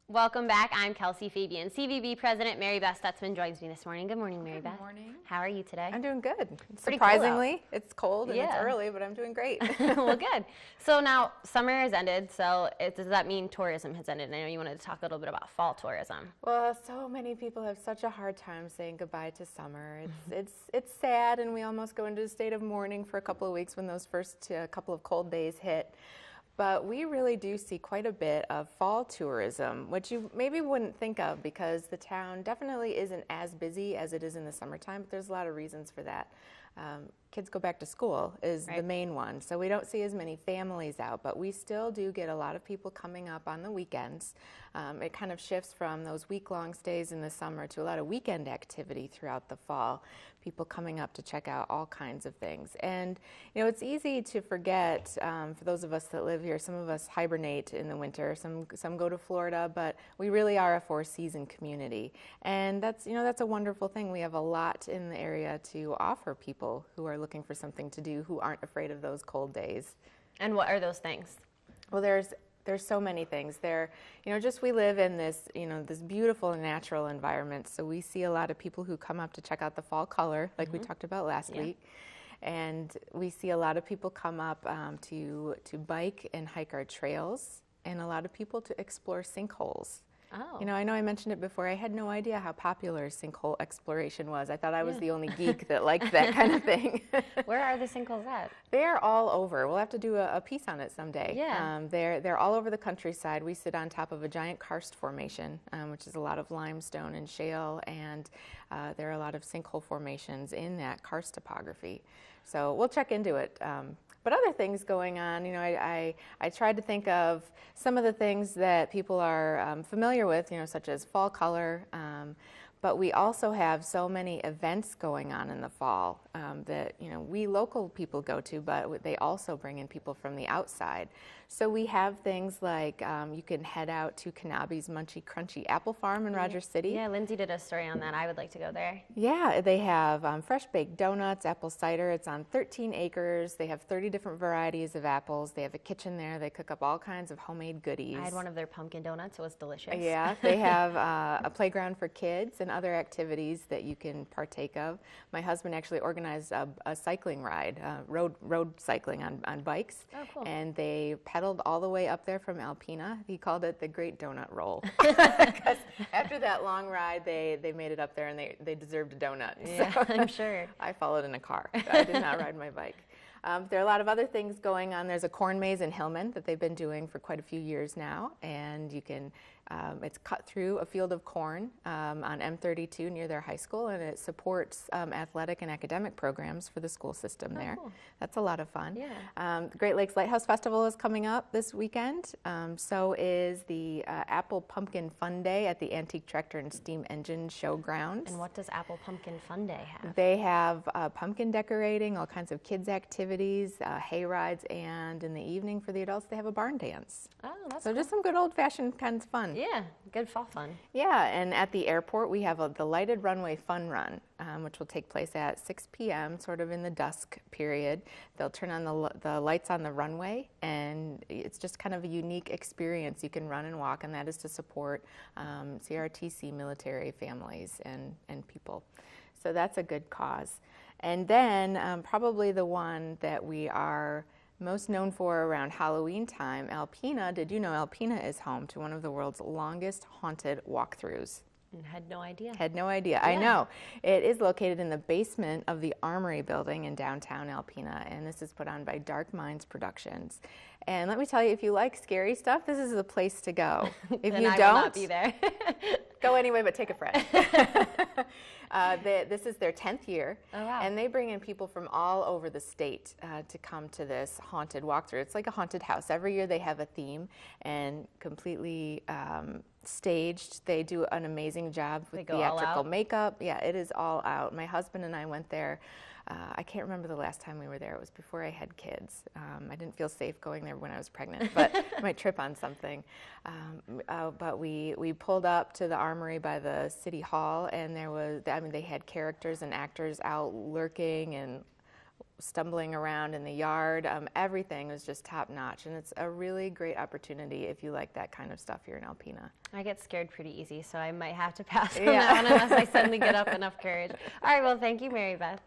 Welcome back. I'm Kelsey Fabian. CVB President Mary Beth Stutzman joins me this morning. Good morning, Mary Beth. Good morning. How are you today? I'm doing good. Pretty Surprisingly, it's cold and it's Yeah. early, but I'm doing great. Well, good. So now summer has ended, so does that mean tourism has ended? I know you wanted to talk a little bit about fall tourism. Well, so many people have such a hard time saying goodbye to summer. It's sad, and we almost go into a state of mourning for a couple of weeks when those first couple of cold days hit. But we really do see quite a bit of fall tourism, which you maybe wouldn't think of because the town definitely isn't as busy as it is in the summertime, but there's a lot of reasons for that. Kids go back to school is the main one, so we don't see as many families out, but we still do get a lot of people coming up on the weekends. It kind of shifts from those week-long stays in the summer to a lot of weekend activity throughout the fall. People coming up to check out all kinds of things. And, you know, it's easy to forget, for those of us that live here, some of us hibernate in the winter, some go to Florida, but we really are a four-season community. And that's, that's a wonderful thing. We have a lot in the area to offer people who are looking for something to do, who aren't afraid of those cold days. And what are those things? Well, there's so many things there. We live in this, this beautiful natural environment. So we see a lot of people who come up to check out the fall color, like we talked about last week. And we see a lot of people come up to bike and hike our trails, and a lot of people to explore sinkholes. Oh. I know I mentioned it before. I had no idea how popular sinkhole exploration was. I thought I was the only geek that liked that kind of thing. Where are the sinkholes at? They're all over. We'll have to do a piece on it someday. Yeah. They're all over the countryside. We sit on top of a giant karst formation, which is a lot of limestone and shale, and there are a lot of sinkhole formations in that karst topography. So we'll check into it. But other things going on, I tried to think of some of the things that people are familiar with, such as fall color, but we also have so many events going on in the fall that, we local people go to, but they also bring in people from the outside. So we have things like you can head out to Kanabe's Munchy Crunchy Apple Farm in Rogers City. Yeah, Lindsay did a story on that. I would like to go there. Yeah, they have fresh baked donuts, apple cider. It's on 13 acres. They have 30 different varieties of apples. They have a kitchen there. They cook up all kinds of homemade goodies. I had one of their pumpkin donuts. It was delicious. Yeah, they have a playground for kids and other activities that you can partake of. My husband actually organized a cycling ride, road cycling on bikes. Oh, cool. And they pedaled all the way up there from Alpena. He called it the Great Donut Roll. Because after that long ride, they made it up there and they deserved a donut. Yeah, so I'm sure. I followed in a car. I did not ride my bike. There are a lot of other things going on. There's a corn maze in Hillman that they've been doing for quite a few years now, and you can, it's cut through a field of corn on M32 near their high school, and it supports athletic and academic programs for the school system there. Cool. That's a lot of fun. Yeah. The Great Lakes Lighthouse Festival is coming up this weekend. So is the Apple Pumpkin Fun Day at the Antique Tractor and Steam Engine Showgrounds. And what does Apple Pumpkin Fun Day have? They have pumpkin decorating, all kinds of kids' activities, hay rides, and in the evening for the adults, they have a barn dance. Oh, that's So cool. just some good old-fashioned kinds of fun. Yeah, good fall fun. Yeah, and at the airport, we have the Lighted Runway Fun Run, which will take place at 6 p.m., sort of in the dusk period. They'll turn on the lights on the runway, and it's just kind of a unique experience. You can run and walk, and that is to support CRTC military families and people. So that's a good cause. And then probably the one that we are most known for around Halloween time, Alpena. Did you know Alpena is home to one of the world's longest haunted walkthroughs? Had no idea. Had no idea. Yeah. I know. It is located in the basement of the Armory building in downtown Alpena, and this is put on by Dark Minds Productions. And let me tell you, if you like scary stuff, this is the place to go. If Then you I don't, will not be there. go anyway, but take a friend. This is their 10th year, Oh, wow. and they bring in people from all over the state to come to this haunted walkthrough. It's like a haunted house. Every year they have a theme, and completely staged. They do an amazing job with go all theatrical out? makeup. Yeah, it is all out. My husband and I went there. I can't remember the last time we were there. It was before I had kids. I didn't feel safe going there when I was pregnant, but I might trip on something. But we pulled up to the Armory by the City Hall, and they had characters and actors out lurking and stumbling around in the yard. Everything was just top notch, and it's a really great opportunity if you like that kind of stuff here in Alpena. I get scared pretty easy, so I might have to pass on that one unless I suddenly get up enough courage. All right, well, thank you, Mary Beth.